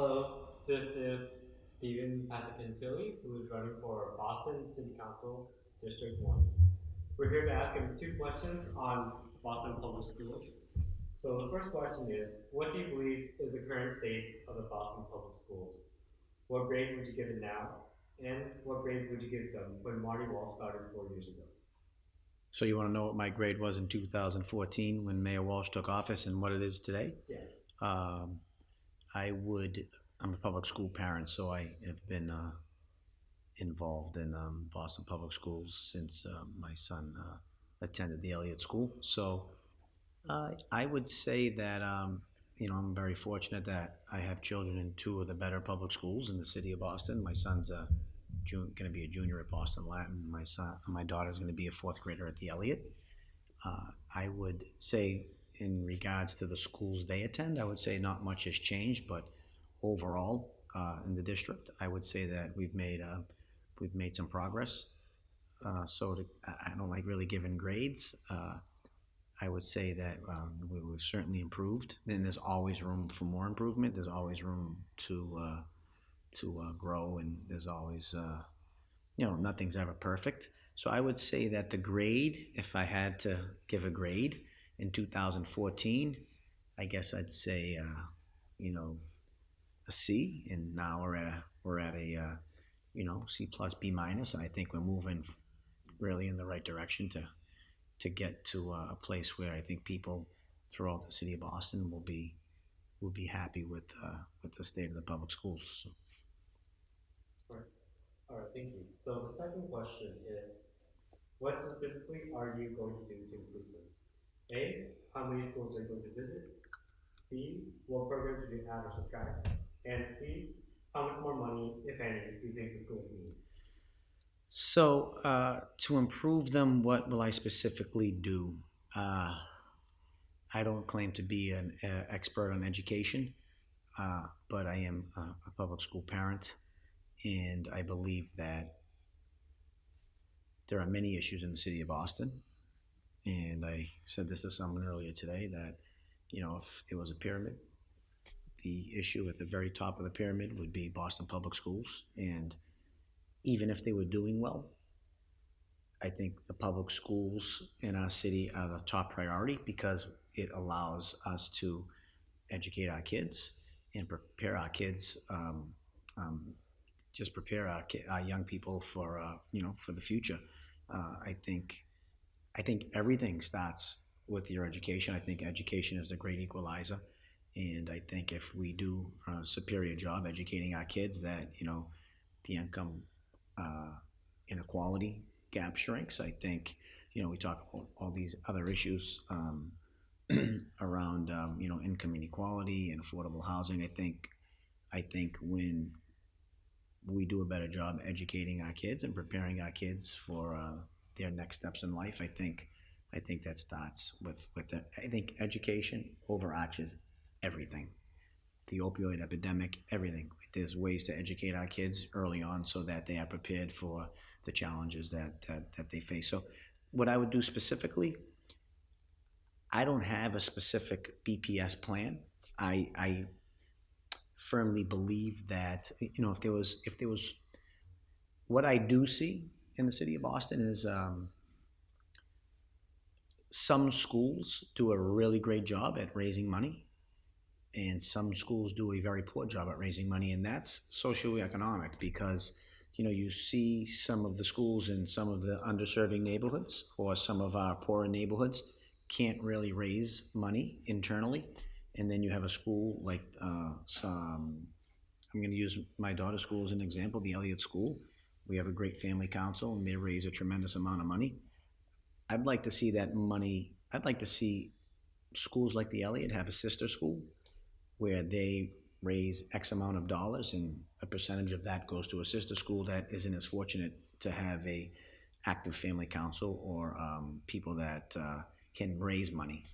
Hello, this is Stephen Passacantilli, who is running for Boston City Council District 1. We're here to ask him two questions on Boston Public Schools. So the first question is, what do you believe is the current state of the Boston Public Schools? What grade would you give it now? And what grade would you give them when Marty Walsh started 4 years ago? So you want to know what my grade was in 2014 when Mayor Walsh took office and what it is today? Yeah. Um, I'm a public school parent, so I have been involved in Boston Public Schools since my son attended the Elliott School. So I would say that, I'm very fortunate that I have children in two of the better public schools in the city of Boston. My son's going to be a junior at Boston Latin. My daughter's going to be a fourth grader at the Elliott. I would say, in regards to the schools they attend, I would say not much has changed, but overall in the district, I would say that we've made some progress. I don't like really giving grades. I would say that we've certainly improved. Then there's always room for more improvement. There's always room to grow, and there's always nothing's ever perfect. So I would say that the grade, if I had to give a grade in 2014, I guess I'd say a C, and now we're at a C plus B minus, and I think we're moving really in the right direction to get to a place where I think people throughout the city of Boston will be happy with the state of the public schools. So. All right, thank you. So the second question is, what specifically are you going to do to improve them? A, how many schools are you going to visit? B, what programs do you add or subtract? And C, how much more money, if any, do you think the schools need? So to improve them, what will I specifically do? I don't claim to be an expert on education, but I am a public school parent, and I believe that there are many issues in the city of Boston. And I said this to someone earlier today that, if it was a pyramid, the issue at the very top of the pyramid would be Boston Public Schools. And even if they were doing well, I think the public schools in our city are the top priority because it allows us to educate our kids and prepare our kids, just prepare our young people for for the future. I think everything starts with your education. I think education is the great equalizer, and I think if we do a superior job educating our kids, that the income inequality gap shrinks. I think we talk about all these other issues around income inequality and affordable housing. I think when we do a better job educating our kids and preparing our kids for their next steps in life, I think that starts with that. I think education overarches everything. The opioid epidemic, everything. There's ways to educate our kids early on so that they are prepared for the challenges that they face. So what I would do specifically, I don't have a specific BPS plan. I firmly believe that if there was what I do see in the city of Boston is some schools do a really great job at raising money, and some schools do a very poor job at raising money, and that's socioeconomic because you see some of the schools in some of the underserving neighborhoods or some of our poorer neighborhoods can't really raise money internally, and then you have a school like I'm going to use my daughter's school as an example, the Elliott School. We have a great family council, and they raise a tremendous amount of money. I'd like to see that money. I'd like to see schools like the Elliott have a sister school where they raise X amount of dollars, and a percentage of that goes to a sister school that isn't as fortunate to have a active family council or people that can raise money.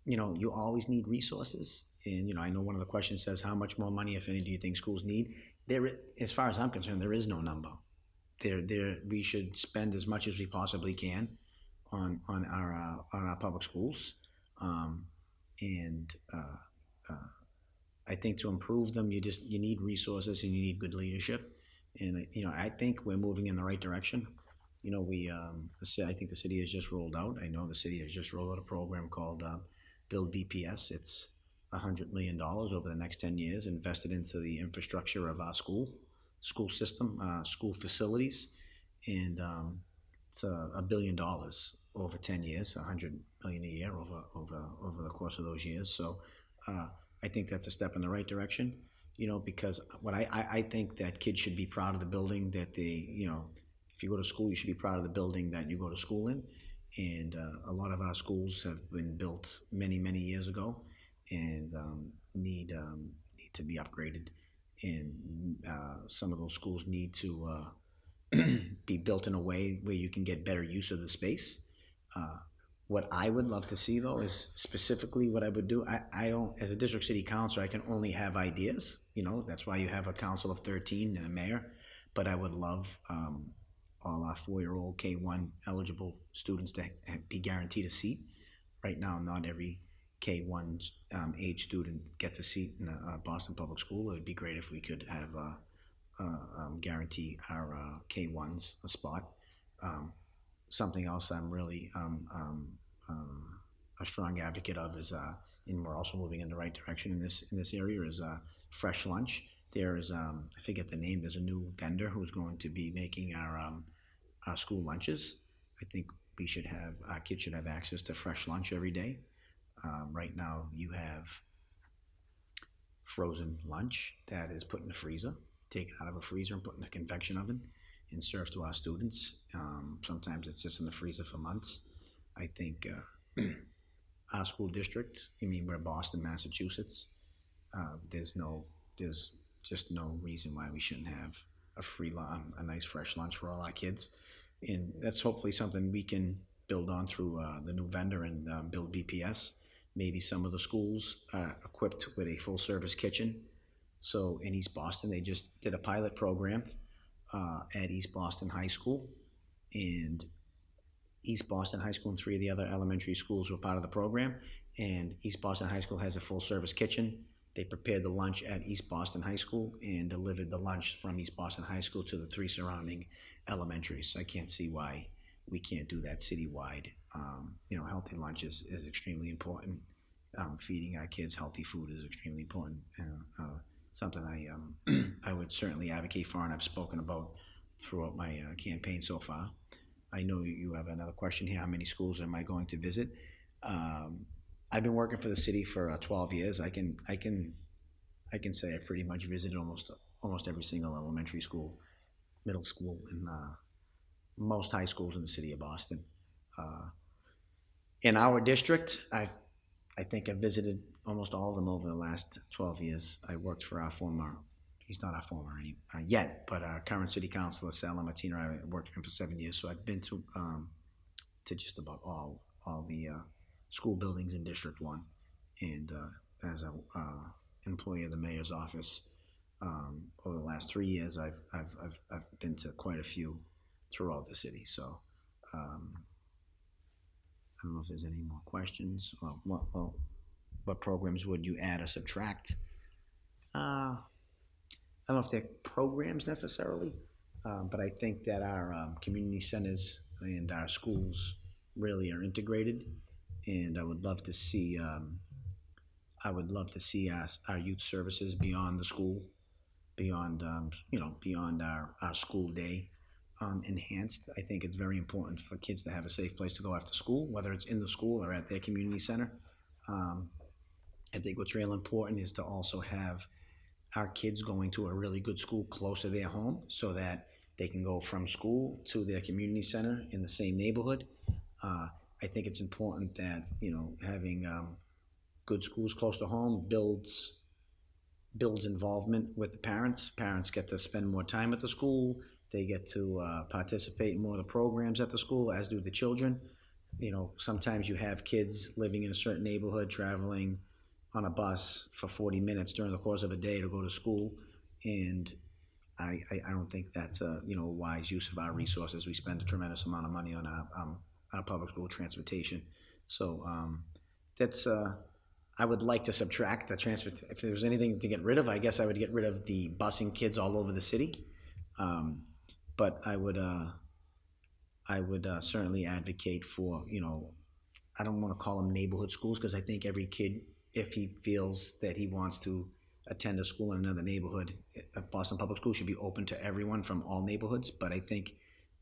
You always need resources. And, I know one of the questions says, how much more money, if any, do you think schools need? As far as I'm concerned, there is no number. We should spend as much as we possibly can on our public schools. I think to improve them, you need resources and you need good leadership. And I think we're moving in the right direction. I think the city has just rolled out. I know the city has just rolled out a program called Build BPS. It's $100 million over the next 10 years invested into the infrastructure of our school system, school facilities, and it's $1 billion over 10 years, $100 million a year over the course of those years. So I think that's a step in the right direction. Because what I think that kids should be proud of the building that if you go to school, you should be proud of the building that you go to school in. And a lot of our schools have been built many, many years ago and need to be upgraded. And some of those schools need to be built in a way where you can get better use of the space. What I would love to see, though, is specifically what I would do. I don't, as a district city councilor, I can only have ideas. That's why you have a council of 13 and a mayor. But I would love all our 4-year-old K-1 eligible students to be guaranteed a seat. Right now, not every K-1 age student gets a seat in a Boston public school. It would be great if we could have guarantee our K-1s a spot. Something else I'm really a strong advocate of is, and we're also moving in the right direction in this area, is fresh lunch. There is, I forget the name, there's a new vendor who's going to be making our school lunches. I think our kids should have access to fresh lunch every day. Right now you have frozen lunch that is put in the freezer, taken out of a freezer and put in a convection oven and served to our students. Sometimes it sits in the freezer for months. I think our school district, we're Boston, Massachusetts. There's just no reason why we shouldn't have a nice fresh lunch for all our kids. And that's hopefully something we can build on through the new vendor and Build BPS. Maybe some of the schools are equipped with a full service kitchen. So in East Boston, they just did a pilot program at East Boston High School, and East Boston High School and 3 of the other elementary schools were part of the program. And East Boston High School has a full service kitchen. They prepared the lunch at East Boston High School and delivered the lunch from East Boston High School to the 3 surrounding elementaries. I can't see why we can't do that citywide. Healthy lunch is extremely important. Feeding our kids healthy food is extremely important. Something I would certainly advocate for, and I've spoken about throughout my campaign so far. I know you have another question here. How many schools am I going to visit? I've been working for the city for 12 years. I can say I pretty much visited almost every single elementary school, middle school, and most high schools in the city of Boston. In our district, I think I've visited almost all of them over the last 12 years. I worked for he's not our former yet, but our current city councilor, Sal Martino. I worked for him for 7 years, so I've been to just about all the school buildings in District 1, and as an employee of the mayor's office over the last 3 years, I've been to quite a few throughout the city. So I don't know if there's any more questions. What programs would you add or subtract? I don't know if they're programs necessarily, but I think that our community centers and our schools really are integrated, and I would love to see our youth services beyond the school, beyond our school day, enhanced. I think it's very important for kids to have a safe place to go after school, whether it's in the school or at their community center. I think what's real important is to also have our kids going to a really good school close to their home so that they can go from school to their community center in the same neighborhood. I think it's important that, having good schools close to home builds involvement with the parents. Parents get to spend more time at the school. They get to participate in more of the programs at the school, as do the children. Sometimes you have kids living in a certain neighborhood traveling on a bus for 40 minutes during the course of a day to go to school, and I don't think that's a wise use of our resources. We spend a tremendous amount of money on our public school transportation, so that's I would like to subtract the transfer. If there was anything to get rid of, I guess I would get rid of the busing kids all over the city. Um, but I would certainly advocate for, I don't want to call them neighborhood schools because I think every kid, if he feels that he wants to attend a school in another neighborhood, Boston Public Schools should be open to everyone from all neighborhoods. But I think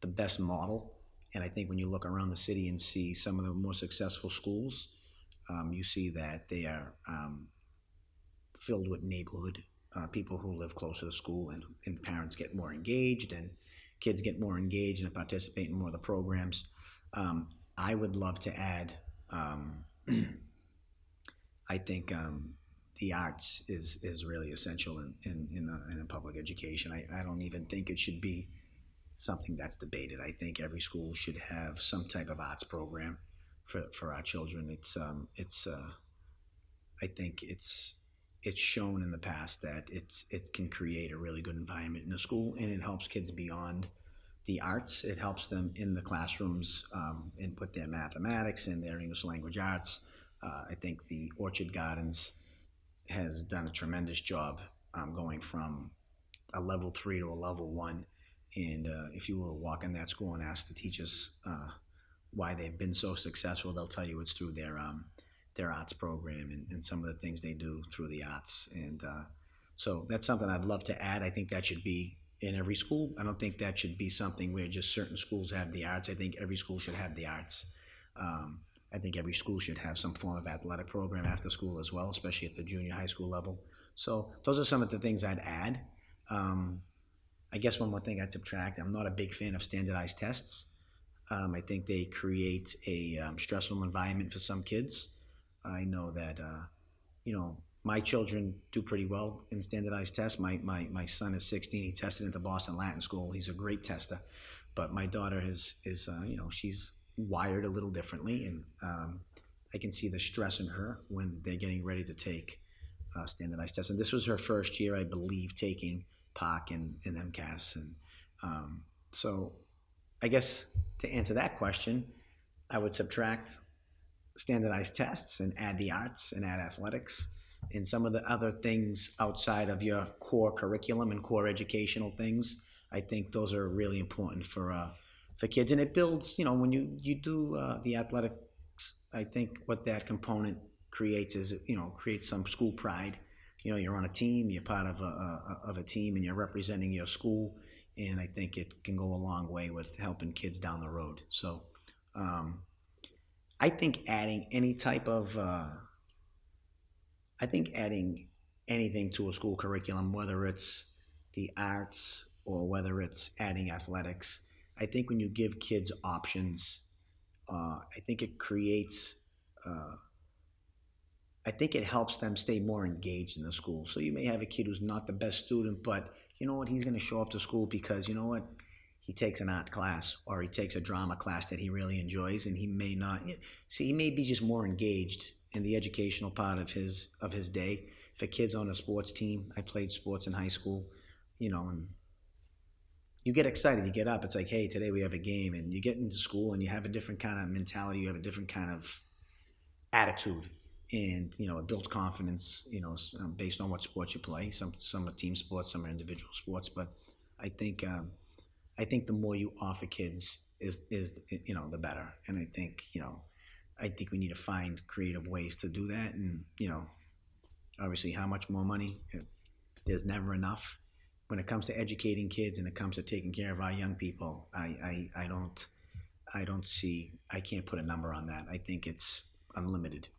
the best model, and I think when you look around the city and see some of the more successful schools, you see that they are filled with neighborhood people who live closer to school, and parents get more engaged, and kids get more engaged and participate in more of the programs. I would love to add, I think the arts is really essential in a public education. I don't even think it should be something that's debated. I think every school should have some type of arts program for our children. I think it's shown in the past that it can create a really good environment in a school, and it helps kids beyond the arts. It helps them in the classrooms and with their mathematics and their English language arts. I think the Orchard Gardens has done a tremendous job going from a level 3 to a level 1. And if you were to walk in that school and ask the teachers why they've been so successful, they'll tell you it's through their arts program and some of the things they do through the arts. And so that's something I'd love to add. I think that should be in every school. I don't think that should be something where just certain schools have the arts. I think every school should have the arts. I think every school should have some form of athletic program after school as well, especially at the junior high school level. So those are some of the things I'd add. I guess one more thing I'd subtract. I'm not a big fan of standardized tests. I think they create a stressful environment for some kids. I know that, my children do pretty well in standardized tests. My son is 16. He tested at the Boston Latin School. He's a great tester. But my daughter is she's wired a little differently, and I can see the stress in her when they're getting ready to take standardized tests. And this was her first year, I believe, taking POC and MCAS. And so I guess to answer that question, I would subtract standardized tests and add the arts and add athletics and some of the other things outside of your core curriculum and core educational things. I think those are really important for kids, and it builds. When you do the athletics, I think what that component creates is creates some school pride. You're on a team, you're part of a team, and you're representing your school, and I think it can go a long way with helping kids down the road. So I think adding any type of adding anything to a school curriculum, whether it's the arts or whether it's adding athletics, I think when you give kids options, I think it creates, I think it helps them stay more engaged in the school. So you may have a kid who's not the best student, but you know what, he's going to show up to school because he takes an art class or he takes a drama class that he really enjoys, and he may not see, he may be just more engaged in the educational part of his day. If a kid's on a sports team, I played sports in high school, and you get excited, you get up, it's like, hey, today we have a game, and you get into school and you have a different kind of mentality, you have a different kind of attitude, and it builds confidence, based on what sports you play. Some are team sports, some are individual sports, but I think the more you offer kids is the better. And I think we need to find creative ways to do that. And obviously, how much more money? There's never enough. When it comes to educating kids and it comes to taking care of our young people, I don't see. I can't put a number on that. I think it's unlimited.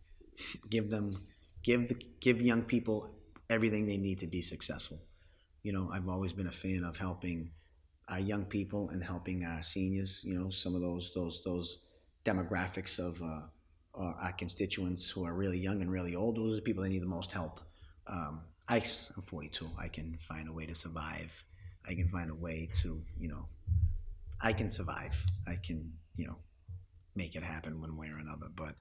Give young people everything they need to be successful. I've always been a fan of helping our young people and helping our seniors. Some of those demographics of our constituents who are really young and really old. Those are the people that need the most help. I'm 42. I can find a way to survive. I can find a way to, I can survive. I can, make it happen one way or another. But,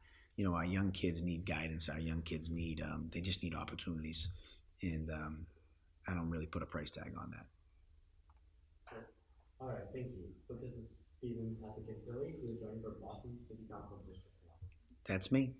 our young kids need guidance. Our young kids they just need opportunities. And I don't really put a price tag on that. Sure. All right, thank you. So this is Stephen Passacantilli, who is running for Boston City Council District 1. That's me.